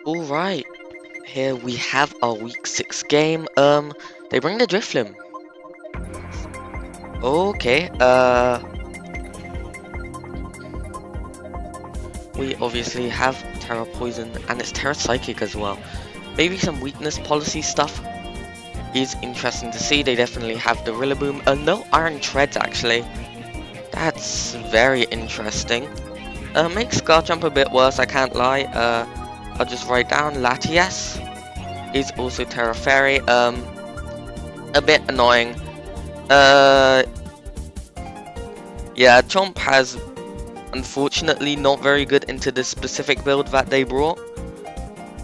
Alright, here we have our week 6 game. They bring the Drifloon. Okay, we obviously have Tera Poison and it's Tera Psychic as well. Maybe some weakness policy stuff is interesting to see. They definitely have the Rillaboom. No Iron Treads actually. That's very interesting. Makes Garchomp a bit worse, I can't lie. I'll just write down Latias is also Terra Fairy. A bit annoying. Yeah, Chomp has unfortunately not very good into the specific build that they brought,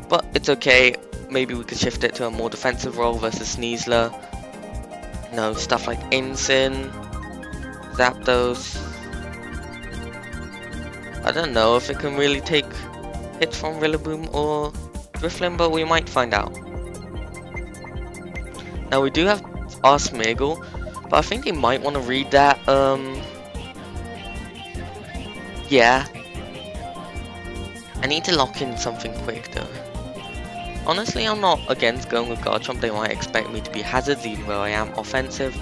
but it's okay. Maybe we could shift it to a more defensive role versus Sneasler. You know, stuff like Incin, Zapdos. I don't know if it can really take hits from Rillaboom or Drifloon, but we might find out. Now we do have our Smeargle, but I think they might want to read that. Yeah. I need to lock in something quick though. Honestly, I'm not against going with Garchomp. They might expect me to be hazards even though I am offensive.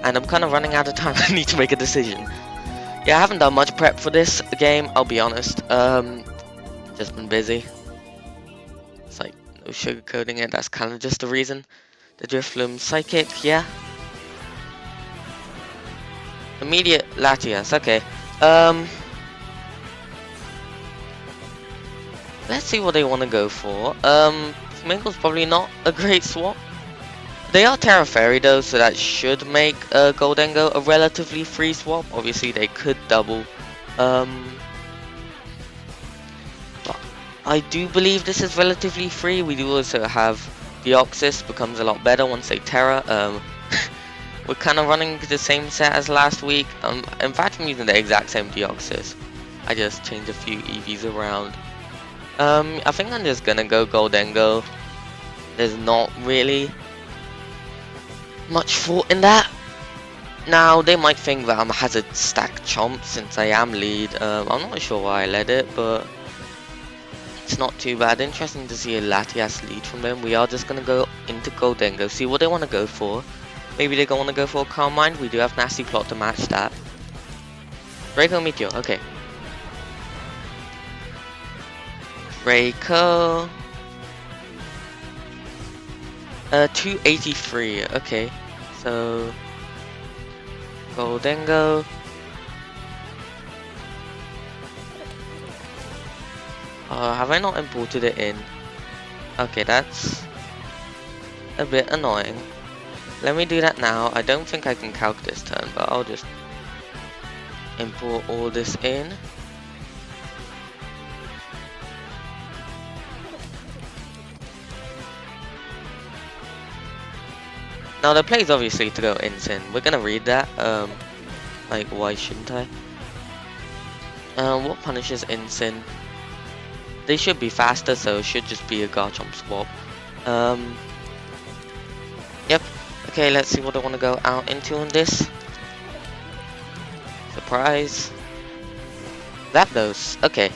And I'm kind of running out of time. I need to make a decision. Yeah, I haven't done much prep for this game, I'll be honest. Just been busy. It's like, no sugarcoating it, that's kind of just the reason. The Drifloon Psychic, yeah. Immediate Latias, okay. Let's see what they want to go for. Smeargle's probably not a great swap. They are Terra Fairy though, so that should make Goldengo a relatively free swap. Obviously they could double. But I do believe this is relatively free. We do also have Deoxys, becomes a lot better once they Terra. We're kind of running the same set as last week. In fact, I'm using the exact same Deoxys. I just changed a few EVs around. I think I'm just gonna go Goldengo. There's not really much thought in that. Now they might think that I'm a hazard stack chomp since I am lead. I'm not sure why I led it, but it's not too bad. Interesting to see a Latias lead from them. We are just gonna go into Goldengo, see what they want to go for. Maybe they're gonna want to go for a Calm Mind. We do have Nasty Plot to match that. Draco Meteor, okay. Draco. 283, okay. So Goldengo. Have I not imported it in? Okay, that's a bit annoying. Let me do that now. I don't think I can calc this turn, but I'll just import all this in. Now the play is obviously to go Incin. We're gonna read that. Like why shouldn't I? What punishes Incin? They should be faster, so it should just be a Garchomp swap. Yep. Okay, let's see what I want to go out into on this. Surprise. Zapdos. Okay.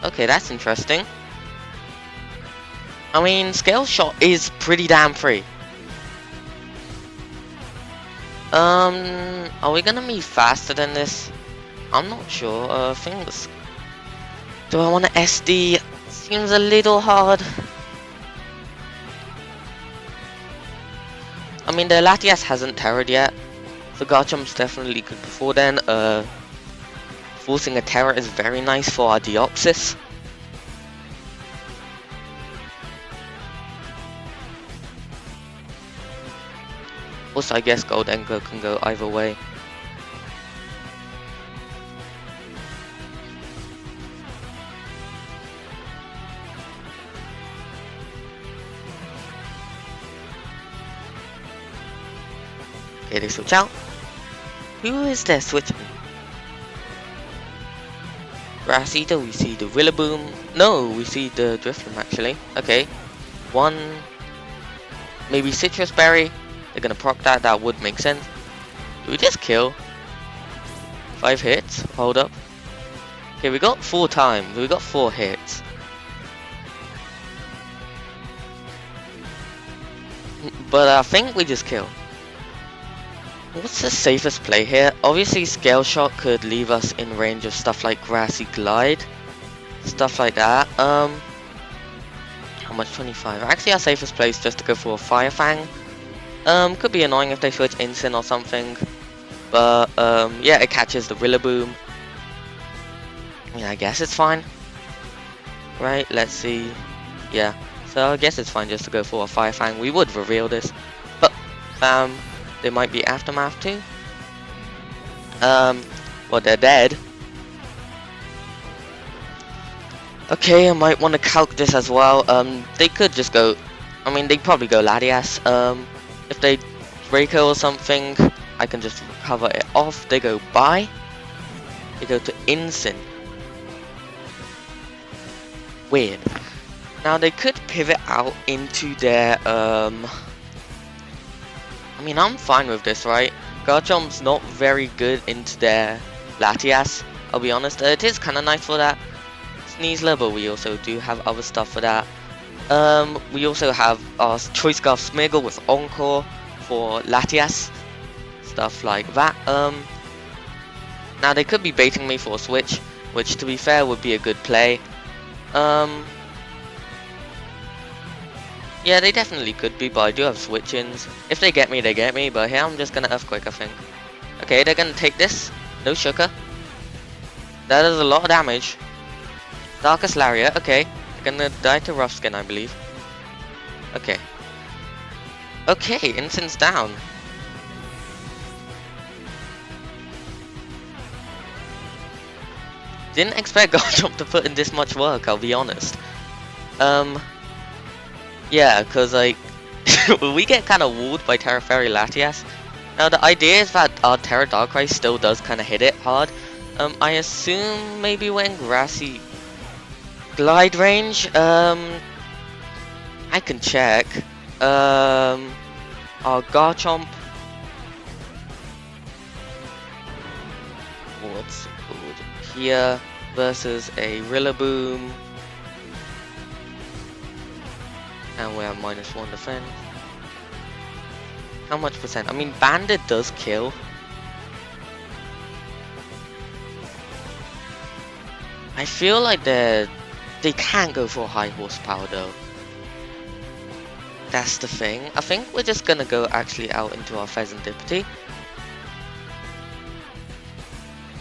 Okay, that's interesting. I mean, Scale Shot is pretty damn free. Are we gonna be faster than this? I'm not sure. Things. Do I want to SD? Seems a little hard. I mean, the Latias hasn't terrored yet. So Garchomp's definitely good before then. Forcing a Terra is very nice for our Deoxys. Also, I guess Goldengo can go either way. Okay, they switch out. Who is there switching? Grass Eater, we see the Rillaboom. No, we see the Drifloon actually. Okay. One. Maybe Citrus Berry. They're gonna proc that. That would make sense. Do we just kill? 5 hits? Hold up. Okay, we got 4 times. We got 4 hits. But I think we just kill. What's the safest play here? Obviously, Scale Shot could leave us in range of stuff like Grassy Glide. Stuff like that. How much? 25. Actually, our safest play is just to go for a Fire Fang. Could be annoying if they switch Instant or something. But, yeah, it catches the Rillaboom. Yeah, I guess it's fine. Right, let's see. Yeah, so I guess it's fine just to go for a Fire Fang. We would reveal this. But, they might be Aftermath too. Well, they're dead. Okay, I might want to calc this as well. They could just go... I mean, they'd probably go Latias. If they Draco or something, I can just cover it off. They go bye. They go to Instant. Weird. Now, they could pivot out into their... I mean, I'm fine with this, right? Garchomp's not very good into their Latias, I'll be honest. It is kind of nice for that Sneasler, but we also do have other stuff for that. We also have our Choice Scarf Smeargle with Encore for Latias. Stuff like that. Now, they could be baiting me for a switch, which, to be fair, would be a good play. Yeah, they definitely could be, but I do have switch-ins. If they get me, they get me, but here I'm just gonna Earthquake, I think. Okay, they're gonna take this. No Sugar. That is a lot of damage. Darkest Lariat, okay. They're gonna die to Rough Skin, I believe. Okay. Okay, Instant's down. Didn't expect Garchomp to put in this much work, I'll be honest. Yeah, because like we get kind of walled by Terra Fairy Latias. Now the idea is that our Tera Darkrai still does kind of hit it hard. I assume maybe we're in Grassy Glide range. I can check. Our Garchomp. What's it called? Here versus a Rillaboom. And we're at -1 defense. How much percent? I mean, Bandit does kill. I feel like they can't go for high horsepower though. That's the thing. I think we're just gonna go actually out into our Pheasantipity.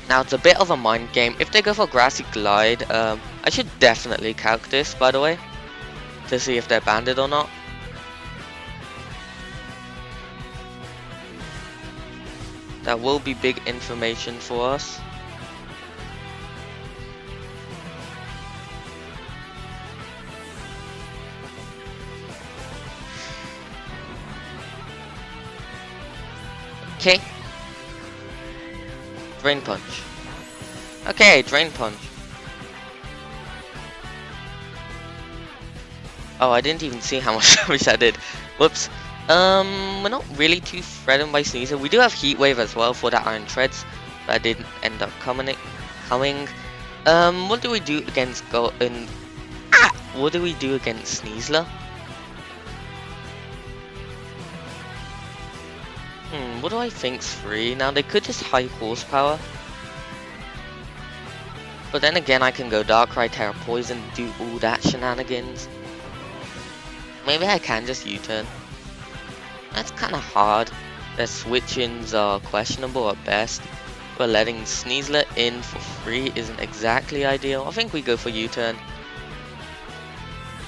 Now it's a bit of a mind game. If they go for Grassy Glide, I should definitely calc this, by the way, to see if they're banded or not. That will be big information for us. Okay. Drain Punch. Okay, Drain Punch. Oh, I didn't even see how much damage I did. Whoops. We're not really too threatened by Sneasel. We do have Heat Wave as well for that Iron Treads, but I didn't end up coming. What do we do against what do we do against Sneasler? What do I think's free? Now they could just high horsepower. But then again, I can go Darkrai, Terra Poison, do all that shenanigans. Maybe I can just U-turn. That's kind of hard. Their switch-ins are questionable at best. But letting Sneasler in for free isn't exactly ideal. I think we go for U-turn.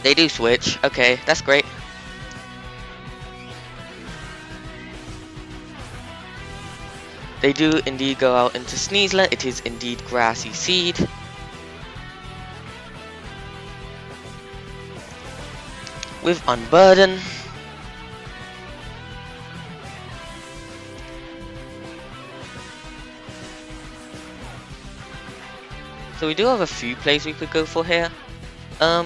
They do switch. Okay, that's great. They do indeed go out into Sneasler. It is indeed Grassy Seed. With Unburden. So we do have a few plays we could go for here. I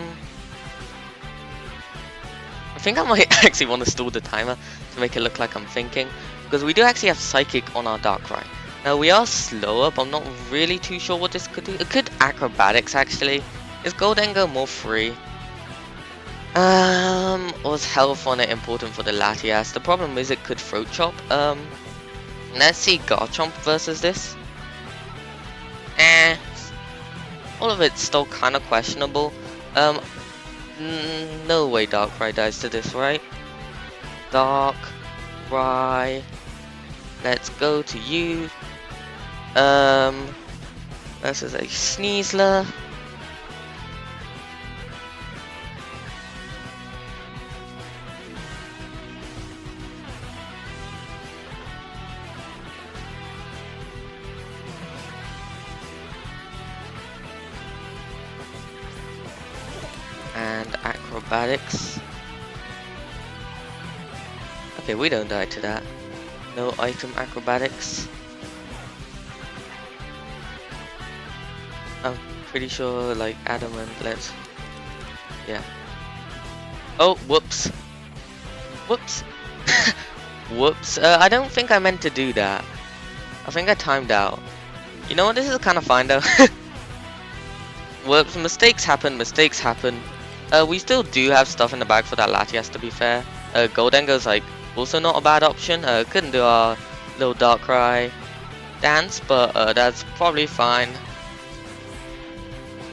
think I might actually want to stall the timer, to to make it look like I'm thinking, because we do actually have Psychic on our Darkrai. Now we are slower, but I'm not really too sure what this could do. It could Acrobatics actually. Is Goldengo more free? Was health on it important for the Latias? The problem is it could Throat Chop. Let's see Garchomp versus this. All of it's still kind of questionable. No way Darkrai dies to this, right? Darkrai. Let's go to you. Versus a Sneasler. And Acrobatics. Okay, we don't die to that. No item Acrobatics. I'm pretty sure like Adamant, yeah. Oh, whoops. Whoops. Whoops. I don't think I meant to do that. I think I timed out. You know what, this is kind of fine though. Whoops, mistakes happen, mistakes happen. We still do have stuff in the bag for that Latias, to be fair. Goldengo's like also not a bad option. Couldn't do our little Darkrai dance, but that's probably fine.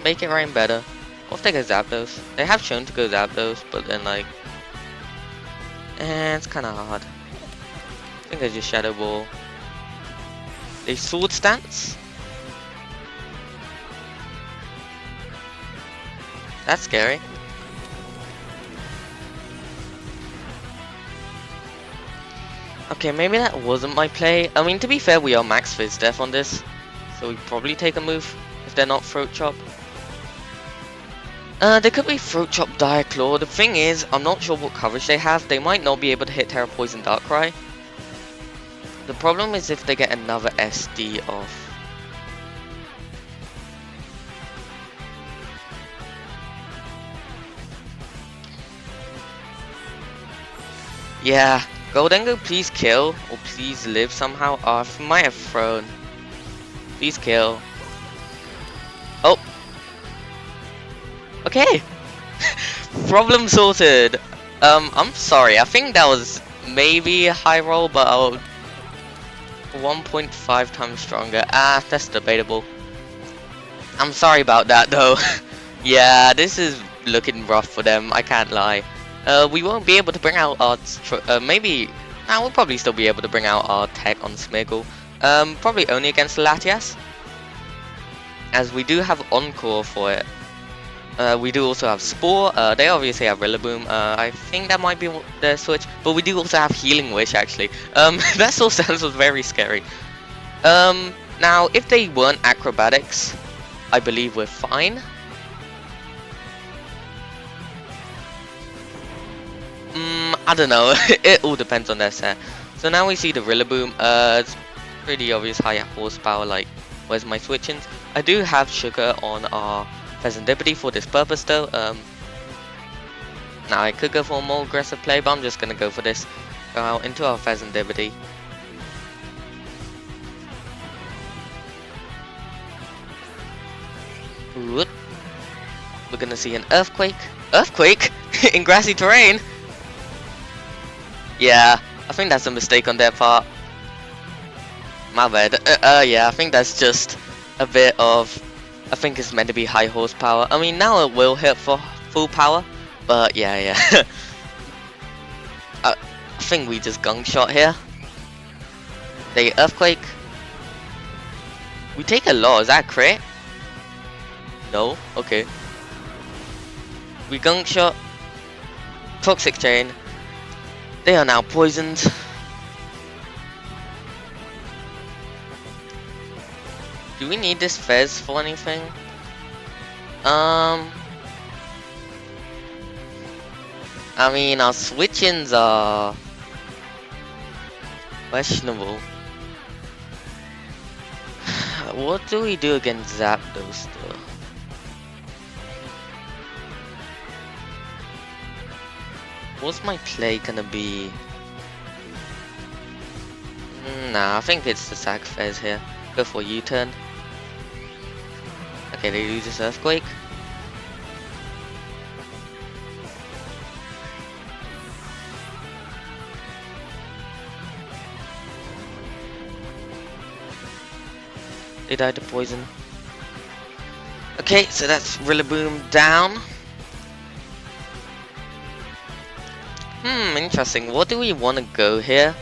Make it rain better. What if they go Zapdos? They have shown to go Zapdos, but then like, it's kind of hard. I think I just Shadow Ball. They Sword Stance. That's scary. Okay, maybe that wasn't my play. I mean, to be fair, we are max Fizz Def on this, so we probably take a move if they're not Throat Chop. They could be Throat Chop, Dire Claw. The thing is, I'm not sure what coverage they have. They might not be able to hit Terra Poison Darkrai. The problem is if they get another SD off. Yeah, Goldengo, please kill, or please live somehow. I might have thrown. Please kill. Oh. Okay. Problem sorted. I'm sorry. I think that was maybe a high roll, but I'll 1.5 times stronger. That's debatable. I'm sorry about that though. Yeah, this is looking rough for them. I can't lie. We won't be able to bring out our maybe. We'll probably still be able to bring out our tech on Smeargle. Probably only against Latias, as we do have Encore for it. We do also have Spore. They obviously have Rillaboom. I think that might be their switch, but we do also have Healing Wish actually. That Soul Stance was very scary. Now if they weren't Acrobatics, I believe we're fine. I don't know. It all depends on their set. So now we see the Rillaboom. It's pretty obvious high horsepower. Like, where's my switchings? I do have Sugar on our Pheasantipity for this purpose though. Now I could go for a more aggressive play, but I'm just gonna go for this. Go out into our Pheasantipity. Whoop. We're gonna see an Earthquake. Earthquake in grassy terrain. Yeah, I think that's a mistake on their part. My bad. Yeah, I think that's just a bit of. I think it's meant to be high horsepower. I mean, now it will hit for full power, but yeah. I think we just Gunk Shot here. They Earthquake. We take a lot. Is that crit? No. Okay. We Gunk Shot. Toxic Chain. They are now poisoned. Do we need this Fez for anything? I mean, our switch-ins are questionable. What do we do against Zapdos though? What's my play gonna be? Nah, I think it's the Sag Fez here. Go for a U-turn. Okay, they use this Earthquake. They died to poison. Okay, so that's Rillaboom down. Interesting. What do we want to go here?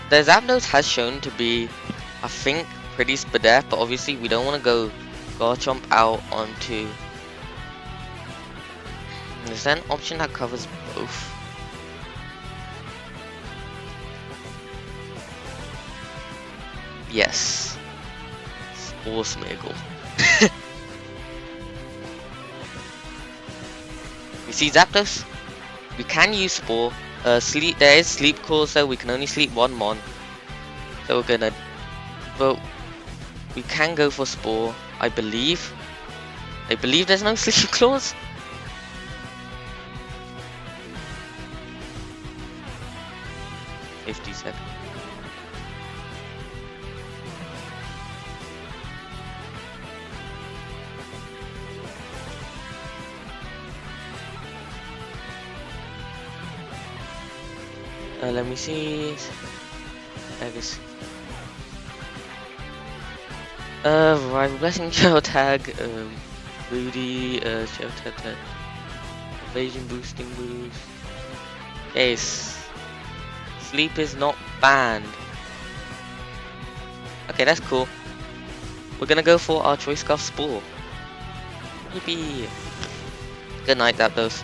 The Zapdos has shown to be, I think, pretty Spadef, but obviously we don't want to go Garchomp out onto... Is that an option that covers both? Yes. Spore Smeargle. You see Zapdos? We can use Spore. Sleep. There is Sleep Clause though. We can only sleep one mon. So we're gonna. But we can go for Spore. I believe. I believe there's no Sleep Clause. $50. Let me see. Legacy. Rival Blessing, Shell Tag, Booty, Shell Tag, Evasion Boosting Boost. Yes. Sleep is not banned. Okay, that's cool. We're gonna go for our Choice Scarf Spore. Yippee! Good night, Zapdos.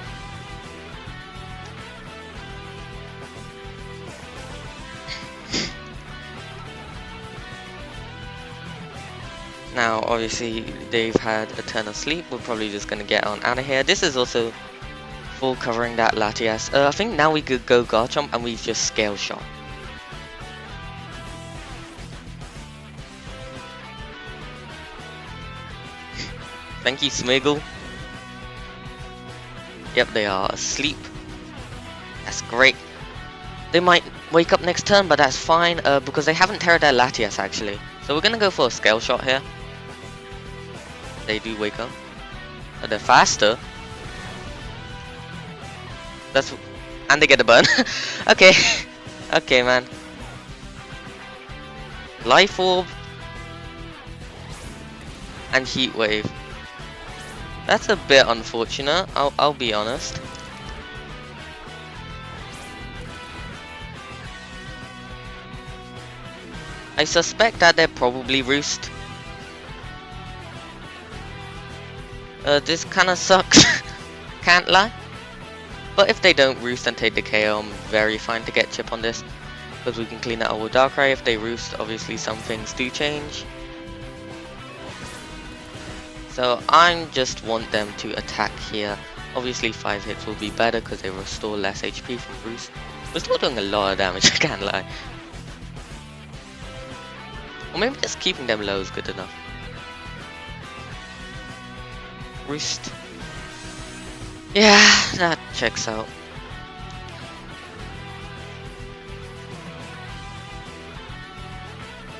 Now, obviously, they've had a turn of sleep. We're probably just gonna get on out of here. This is also full covering that Latias. I think now we could go Garchomp and we just Scale Shot. Thank you, Smeargle. Yep, they are asleep. That's great. They might wake up next turn, but that's fine because they haven't Tera their Latias actually. So we're gonna go for a Scale Shot here. They do wake up. They're faster. That's and they get a burn. Okay, okay, man. Life Orb and Heat Wave. That's a bit unfortunate. I'll be honest. I suspect that they're probably Roost. This kinda sucks. Can't lie. But if they don't Roost and take the KO, I'm very fine to get Chip on this. Because we can clean that out with Darkrai. If they Roost, obviously some things do change. So I just want them to attack here. Obviously 5 hits will be better because they restore less HP from Roost. We're still doing a lot of damage, I can't lie. Or maybe just keeping them low is good enough. Roost. Yeah, that checks out.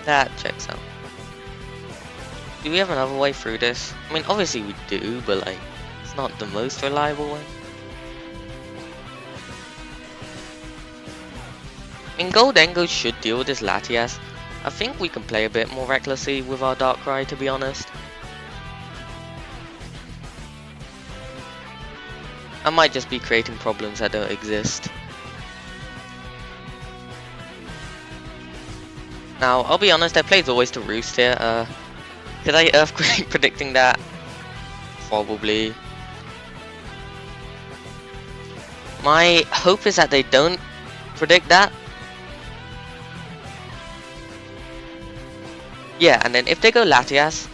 That checks out. Do we have another way through this? I mean, obviously we do, but like, it's not the most reliable way. I mean, Goldengo should deal with this Latias. I think we can play a bit more recklessly with our Darkrai, to be honest. I might just be creating problems that don't exist. Now, I'll be honest, I played always to Roost here. Did I Earthquake predicting that? Probably. My hope is that they don't predict that. Yeah, and then if they go Latias,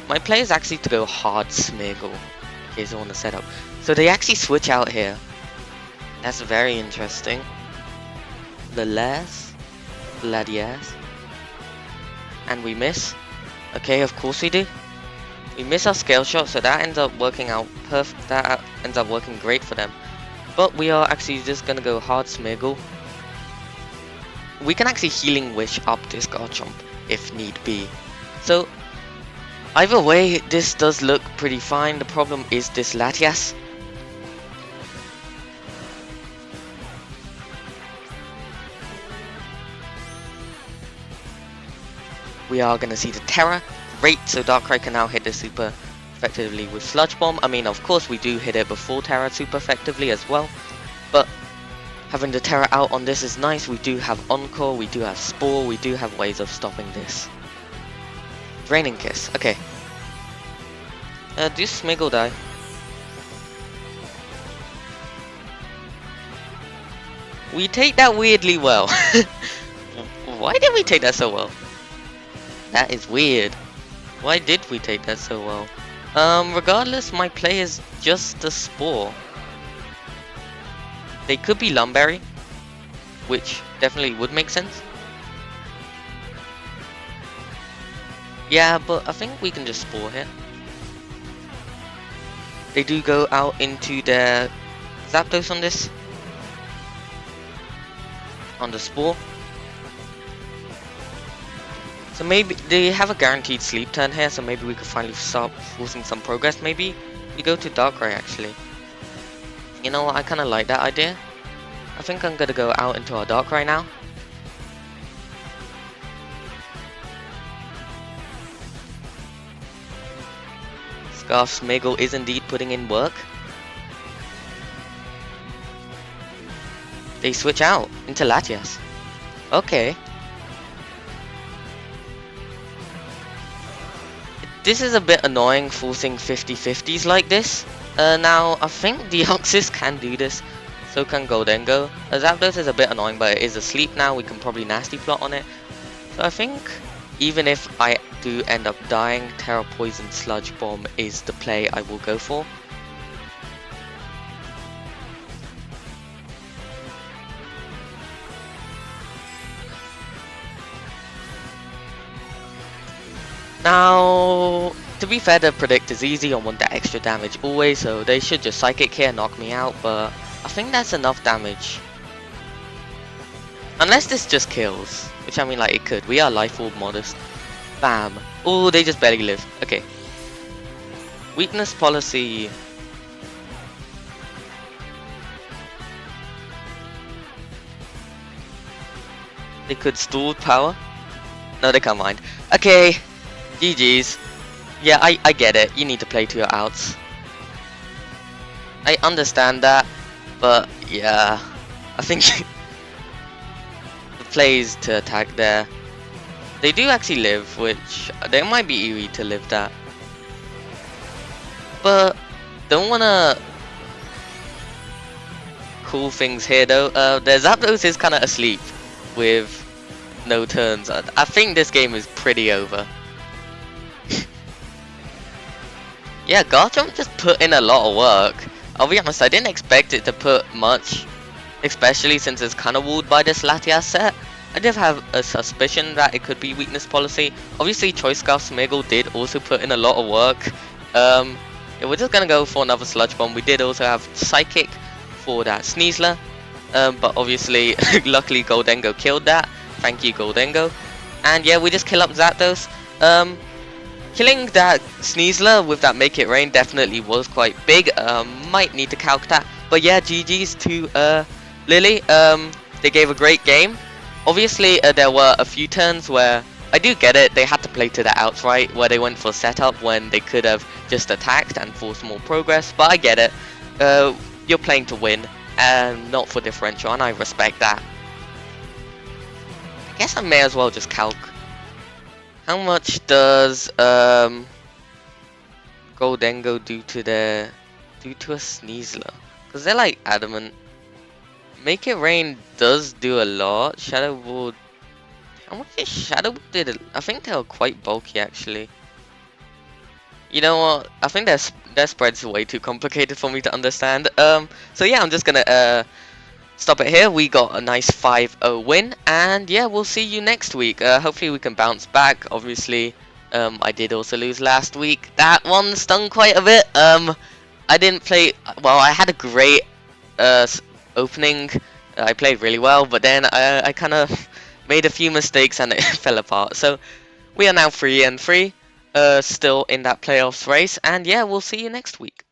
my play is actually to go hard Smeargle in case I want to set up. So they actually switch out here. That's very interesting. Latias. And we miss. Okay, of course we do. We miss our Scale Shot, so that ends up working out perfect. That ends up working great for them. But we are actually just gonna go hard Smeargle. we can actually Healing Wish up this Garchomp if need be. So either way, this does look pretty fine. The problem is this Latias. We are going to see the Tera. Great, so Darkrai can now hit the super effectively with Sludge Bomb. I mean, of course, we do hit it before Tera super effectively as well. But having the Tera out on this is nice. We do have Encore, we do have Spore, we do have ways of stopping this. Draining Kiss, okay. Do Smiggle die? We take that weirdly well. Why did we take that so well? That is weird. Why did we take that so well? Regardless, my play is just the Spore. They could be Lumberry, which definitely would make sense. Yeah, but I think we can just Spore here. They do go out into their Zapdos on this. On the Spore. So maybe they have a guaranteed sleep turn here, so maybe we could finally start forcing some progress. Maybe we go to Darkrai actually. You know what, I kinda like that idea. I think I'm gonna go out into our Darkrai now. Scarf Smeagol is indeed putting in work. They switch out into Latias. Okay. This is a bit annoying, forcing 50-50s like this. Now, I think Deoxys can do this. So can Goldengo. Zapdos is a bit annoying, but it is asleep now. We can probably Nasty Plot on it. So I think even if I do end up dying, Terra Poison Sludge Bomb is the play I will go for. Now, to be fair, the predict is easy. I want that extra damage always, so they should just Psychic here, knock me out, but I think that's enough damage. Unless this just kills, which I mean, like, it could. We are Life Orb modest. Bam. Oh, they just barely live. Okay. Weakness policy. They could stall power. No, they can't mind. Okay. GG's. Yeah, I get it. You need to play to your outs. I understand that, but yeah, I think the plays to attack there. They do actually live, which they might be eerie to live that. But don't wanna cool things here though. Their Zapdos is kind of asleep with no turns. I think this game is pretty over. Yeah, Garchomp just put in a lot of work. I'll be honest, I didn't expect it to put much, especially since it's kind of walled by this Latias set. I did have a suspicion that it could be weakness policy. Obviously, Choice Scarf Smeagol did also put in a lot of work. Yeah, we're just gonna go for another Sludge Bomb. We did also have Psychic for that Sneasler, but obviously, luckily Goldengo killed that. Thank you, Goldengo. And yeah, we just kill up Zapdos. Killing that Sneasler with that Make It Rain definitely was quite big. Might need to calc that. But yeah, GG's to Lily. They gave a great game. Obviously, there were a few turns where I do get it. They had to play to the outs, right? Where they went for setup when they could have just attacked and forced more progress. But I get it. You're playing to win and not for differential, and I respect that. I guess I may as well just calc. How much does Goldengo do to a Sneasler? Because they're like adamant. Make It Rain does do a lot. Shadow Ball. How much is Shadow Ball did? I think they were quite bulky actually. You know what? I think their spread's way too complicated for me to understand. So yeah, I'm just gonna stop it here. We got a nice 5-0 win, and yeah, we'll see you next week. Hopefully we can bounce back. Obviously, I did also lose last week. That one stung quite a bit. I didn't play well. I had a great opening. I played really well, but then I kind of made a few mistakes and it fell apart. So we are now 3-3, still in that playoffs race, and yeah, we'll see you next week.